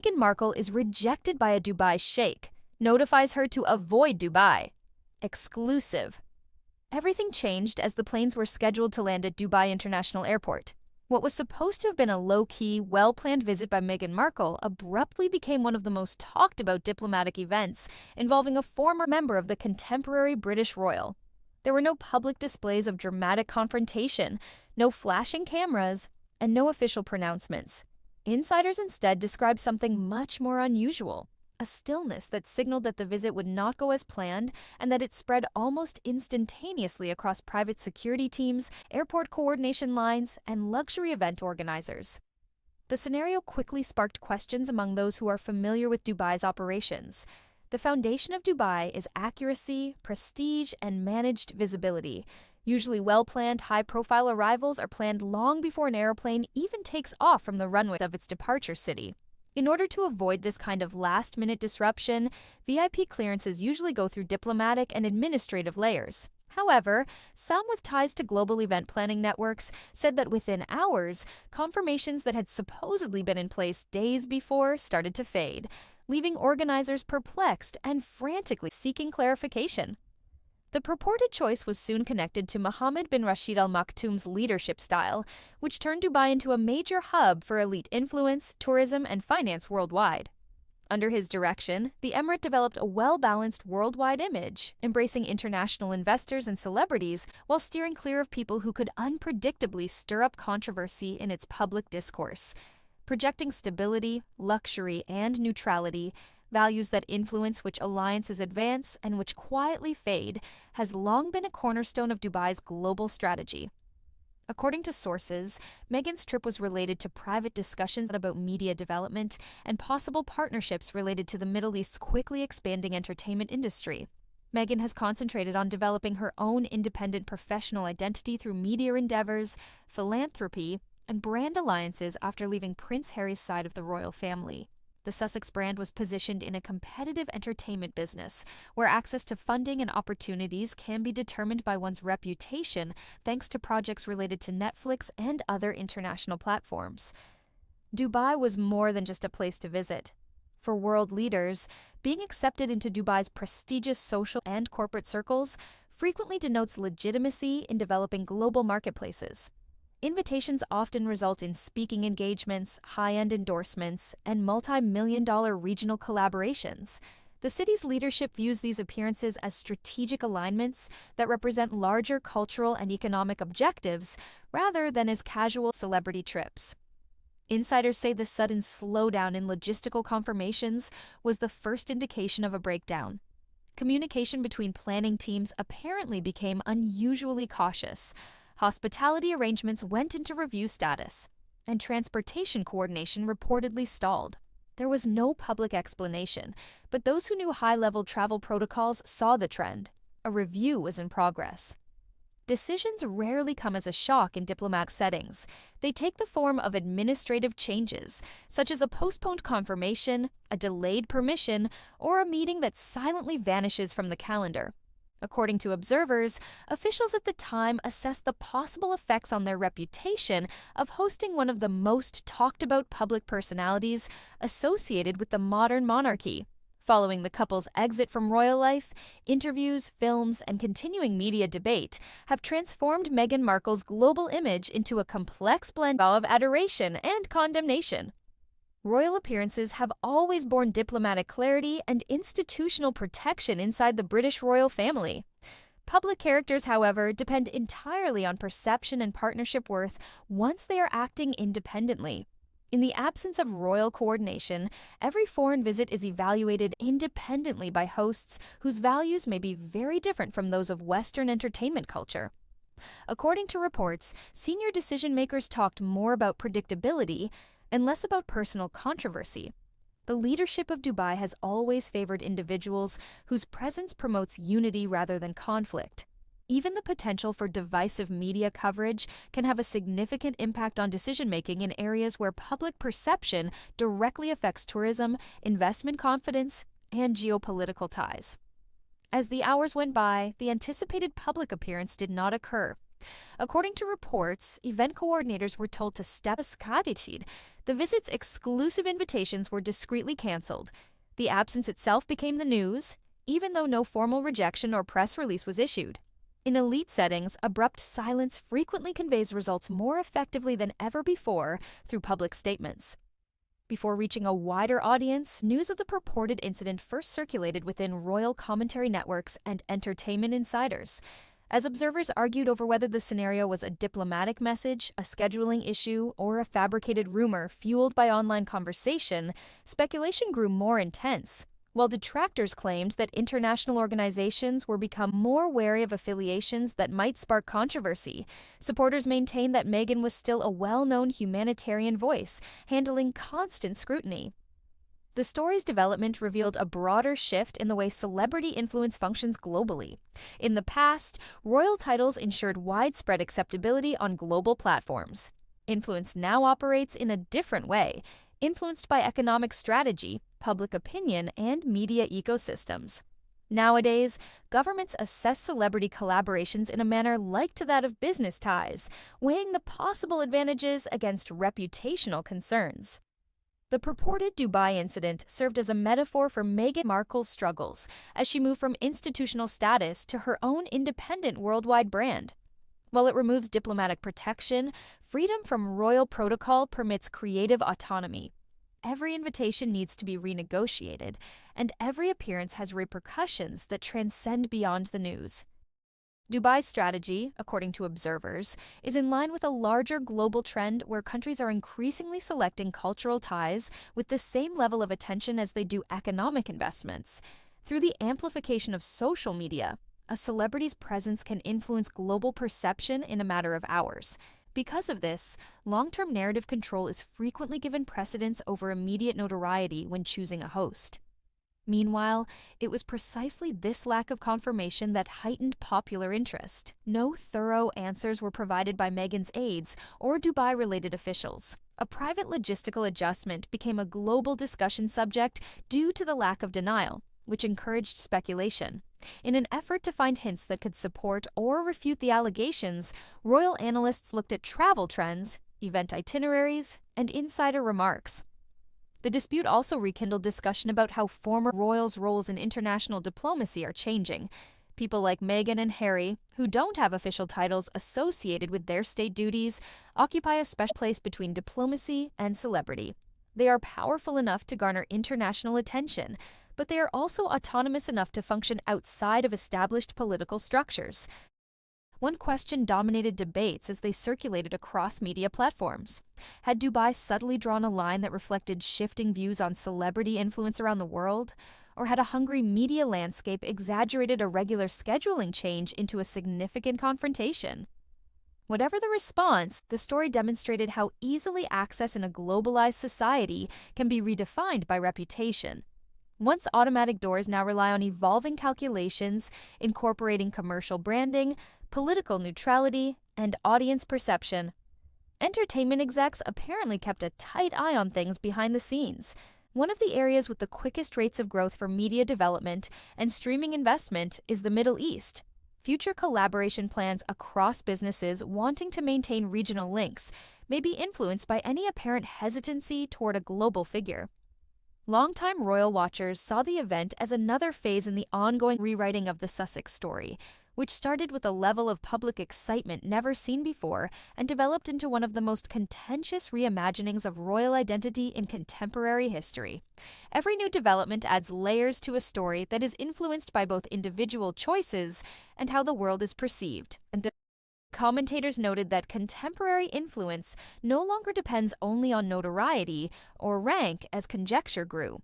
Meghan Markle is rejected by a Dubai Sheikh, notifies her to avoid Dubai. Exclusive. Everything changed as the planes were scheduled to land at Dubai International Airport. What was supposed to have been a low-key, well-planned visit by Meghan Markle abruptly became one of the most talked-about diplomatic events involving a former member of the contemporary British royal. There were no public displays of dramatic confrontation, no flashing cameras, and no official pronouncements. Insiders instead described something much more unusual, a stillness that signaled that the visit would not go as planned and that it spread almost instantaneously across private security teams, airport coordination lines, and luxury event organizers. The scenario quickly sparked questions among those who are familiar with Dubai's operations. The foundation of Dubai is accuracy, prestige, and managed visibility. Usually well-planned, high-profile arrivals are planned long before an airplane even takes off from the runway of its departure city. In order to avoid this kind of last-minute disruption, VIP clearances usually go through diplomatic and administrative layers. However, some with ties to global event planning networks said that within hours, confirmations that had supposedly been in place days before started to fade, leaving organizers perplexed and frantically seeking clarification. The purported choice was soon connected to Mohammed bin Rashid Al Maktoum's leadership style, which turned Dubai into a major hub for elite influence, tourism, and finance worldwide. Under his direction, the emirate developed a well-balanced worldwide image, embracing international investors and celebrities while steering clear of people who could unpredictably stir up controversy in its public discourse. Projecting stability, luxury, and neutrality, values that influence which alliances advance and which quietly fade, has long been a cornerstone of Dubai's global strategy. According to sources, Meghan's trip was related to private discussions about media development and possible partnerships related to the Middle East's quickly expanding entertainment industry. Meghan has concentrated on developing her own independent professional identity through media endeavors, philanthropy, and brand alliances after leaving Prince Harry's side of the royal family. The Sussex brand was positioned in a competitive entertainment business, where access to funding and opportunities can be determined by one's reputation thanks to projects related to Netflix and other international platforms. Dubai was more than just a place to visit. For world leaders, being accepted into Dubai's prestigious social and corporate circles frequently denotes legitimacy in developing global marketplaces. Invitations often result in speaking engagements, high-end endorsements, and multi-million-dollar regional collaborations. The city's leadership views these appearances as strategic alignments that represent larger cultural and economic objectives rather than as casual celebrity trips. Insiders say the sudden slowdown in logistical confirmations was the first indication of a breakdown. Communication between planning teams apparently became unusually cautious. Hospitality arrangements went into review status, and transportation coordination reportedly stalled. There was no public explanation, but those who knew high-level travel protocols saw the trend. A review was in progress. Decisions rarely come as a shock in diplomatic settings. They take the form of administrative changes, such as a postponed confirmation, a delayed permission, or a meeting that silently vanishes from the calendar. According to observers, officials at the time assessed the possible effects on their reputation of hosting one of the most talked-about public personalities associated with the modern monarchy. Following the couple's exit from royal life, interviews, films, and continuing media debate have transformed Meghan Markle's global image into a complex blend of adoration and condemnation. Royal appearances have always borne diplomatic clarity and institutional protection inside the British royal family. Public characters, however, depend entirely on perception and partnership worth once they are acting independently. In the absence of royal coordination, every foreign visit is evaluated independently by hosts whose values may be very different from those of Western entertainment culture. According to reports, senior decision-makers talked more about predictability and less about personal controversy. The leadership of Dubai has always favored individuals whose presence promotes unity rather than conflict. Even the potential for divisive media coverage can have a significant impact on decision-making in areas where public perception directly affects tourism, investment confidence, and geopolitical ties. As the hours went by, the anticipated public appearance did not occur. According to reports, event coordinators were told to step aside. The visit's exclusive invitations were discreetly cancelled. The absence itself became the news, even though no formal rejection or press release was issued. In elite settings, abrupt silence frequently conveys results more effectively than ever before through public statements. Before reaching a wider audience, news of the purported incident first circulated within royal commentary networks and entertainment insiders. As observers argued over whether the scenario was a diplomatic message, a scheduling issue, or a fabricated rumor fueled by online conversation, speculation grew more intense. While detractors claimed that international organizations were become more wary of affiliations that might spark controversy, supporters maintained that Meghan was still a well-known humanitarian voice, handling constant scrutiny. The story's development revealed a broader shift in the way celebrity influence functions globally. In the past, royal titles ensured widespread acceptability on global platforms. Influence now operates in a different way, influenced by economic strategy, public opinion, and media ecosystems. Nowadays, governments assess celebrity collaborations in a manner like to that of business ties, weighing the possible advantages against reputational concerns. The purported Dubai incident served as a metaphor for Meghan Markle's struggles as she moved from institutional status to her own independent worldwide brand. While it removes diplomatic protection, freedom from royal protocol permits creative autonomy. Every invitation needs to be renegotiated, and every appearance has repercussions that transcend beyond the news. Dubai's strategy, according to observers, is in line with a larger global trend where countries are increasingly selecting cultural ties with the same level of attention as they do economic investments. Through the amplification of social media, a celebrity's presence can influence global perception in a matter of hours. Because of this, long-term narrative control is frequently given precedence over immediate notoriety when choosing a host. Meanwhile, it was precisely this lack of confirmation that heightened popular interest. No thorough answers were provided by Meghan's aides or Dubai-related officials. A private logistical adjustment became a global discussion subject due to the lack of denial, which encouraged speculation. In an effort to find hints that could support or refute the allegations, royal analysts looked at travel trends, event itineraries, and insider remarks. The dispute also rekindled discussion about how former royals' roles in international diplomacy are changing. People like Meghan and Harry, who don't have official titles associated with their state duties, occupy a special place between diplomacy and celebrity. They are powerful enough to garner international attention, but they are also autonomous enough to function outside of established political structures. One question dominated debates as they circulated across media platforms. Had Dubai subtly drawn a line that reflected shifting views on celebrity influence around the world? Or had a hungry media landscape exaggerated a regular scheduling change into a significant confrontation? Whatever the response, the story demonstrated how easily access in a globalized society can be redefined by reputation. Once automatic doors now rely on evolving calculations, incorporating commercial branding, political neutrality, and audience perception. Entertainment execs apparently kept a tight eye on things behind the scenes. One of the areas with the quickest rates of growth for media development and streaming investment is the Middle East. Future collaboration plans across businesses wanting to maintain regional links may be influenced by any apparent hesitancy toward a global figure. Longtime royal watchers saw the event as another phase in the ongoing rewriting of the Sussex story, which started with a level of public excitement never seen before and developed into one of the most contentious reimaginings of royal identity in contemporary history. Every new development adds layers to a story that is influenced by both individual choices and how the world is perceived. And commentators noted that contemporary influence no longer depends only on notoriety or rank as conjecture grew.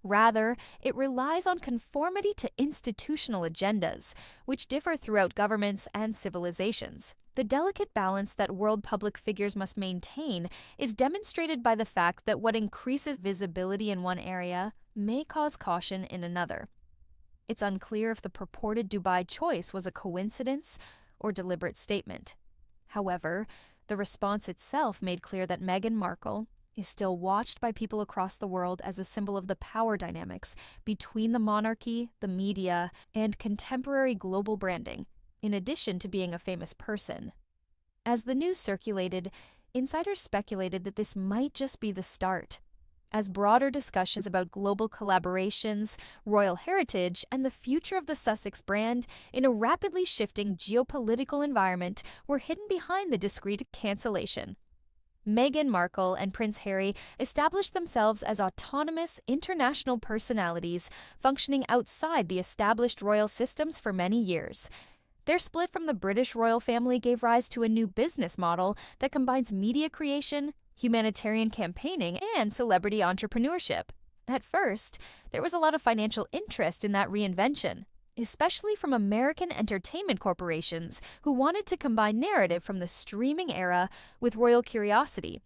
Rather, it relies on conformity to institutional agendas, which differ throughout governments and civilizations. The delicate balance that world public figures must maintain is demonstrated by the fact that what increases visibility in one area may cause caution in another. It's unclear if the purported Dubai choice was a coincidence or deliberate statement. However, the response itself made clear that Meghan Markle is still watched by people across the world as a symbol of the power dynamics between the monarchy, the media, and contemporary global branding, in addition to being a famous person. As the news circulated, insiders speculated that this might just be the start. As broader discussions about global collaborations, royal heritage, and the future of the Sussex brand in a rapidly shifting geopolitical environment were hidden behind the discreet cancellation. Meghan Markle and Prince Harry established themselves as autonomous international personalities functioning outside the established royal systems for many years. Their split from the British royal family gave rise to a new business model that combines media creation, humanitarian campaigning, and celebrity entrepreneurship. At first, there was a lot of financial interest in that reinvention, especially from American entertainment corporations who wanted to combine narrative from the streaming era with royal curiosity.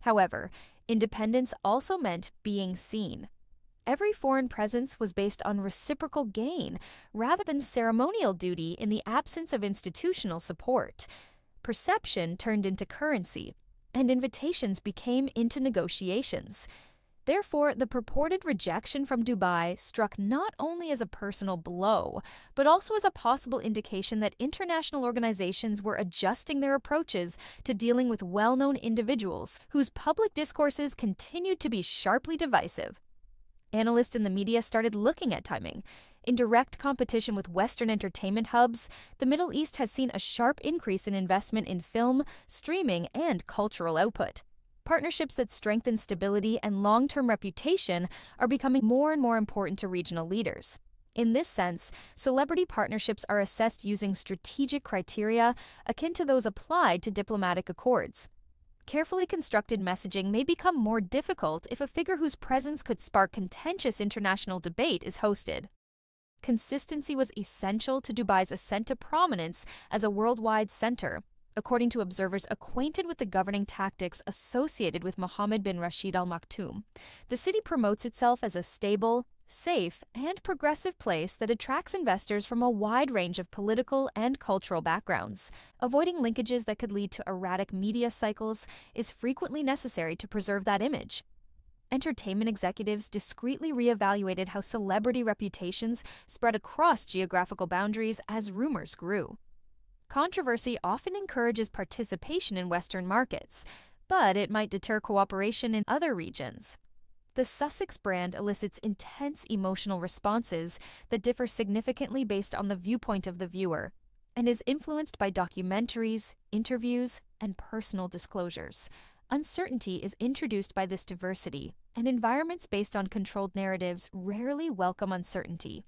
However, independence also meant being seen. Every foreign presence was based on reciprocal gain rather than ceremonial duty in the absence of institutional support. Perception turned into currency, and invitations became into negotiations. Therefore, the purported rejection from Dubai struck not only as a personal blow, but also as a possible indication that international organizations were adjusting their approaches to dealing with well-known individuals whose public discourses continued to be sharply divisive. Analysts in the media started looking at timing. In direct competition with Western entertainment hubs, the Middle East has seen a sharp increase in investment in film, streaming, and cultural output. Partnerships that strengthen stability and long-term reputation are becoming more and more important to regional leaders. In this sense, celebrity partnerships are assessed using strategic criteria akin to those applied to diplomatic accords. Carefully constructed messaging may become more difficult if a figure whose presence could spark contentious international debate is hosted. Consistency was essential to Dubai's ascent to prominence as a worldwide center, according to observers acquainted with the governing tactics associated with Mohammed bin Rashid Al Maktoum. The city promotes itself as a stable, safe, and progressive place that attracts investors from a wide range of political and cultural backgrounds. Avoiding linkages that could lead to erratic media cycles is frequently necessary to preserve that image. Entertainment executives discreetly reevaluated how celebrity reputations spread across geographical boundaries as rumors grew. Controversy often encourages participation in Western markets, but it might deter cooperation in other regions. The Sussex brand elicits intense emotional responses that differ significantly based on the viewpoint of the viewer, and is influenced by documentaries, interviews, and personal disclosures. Uncertainty is introduced by this diversity, and environments based on controlled narratives rarely welcome uncertainty.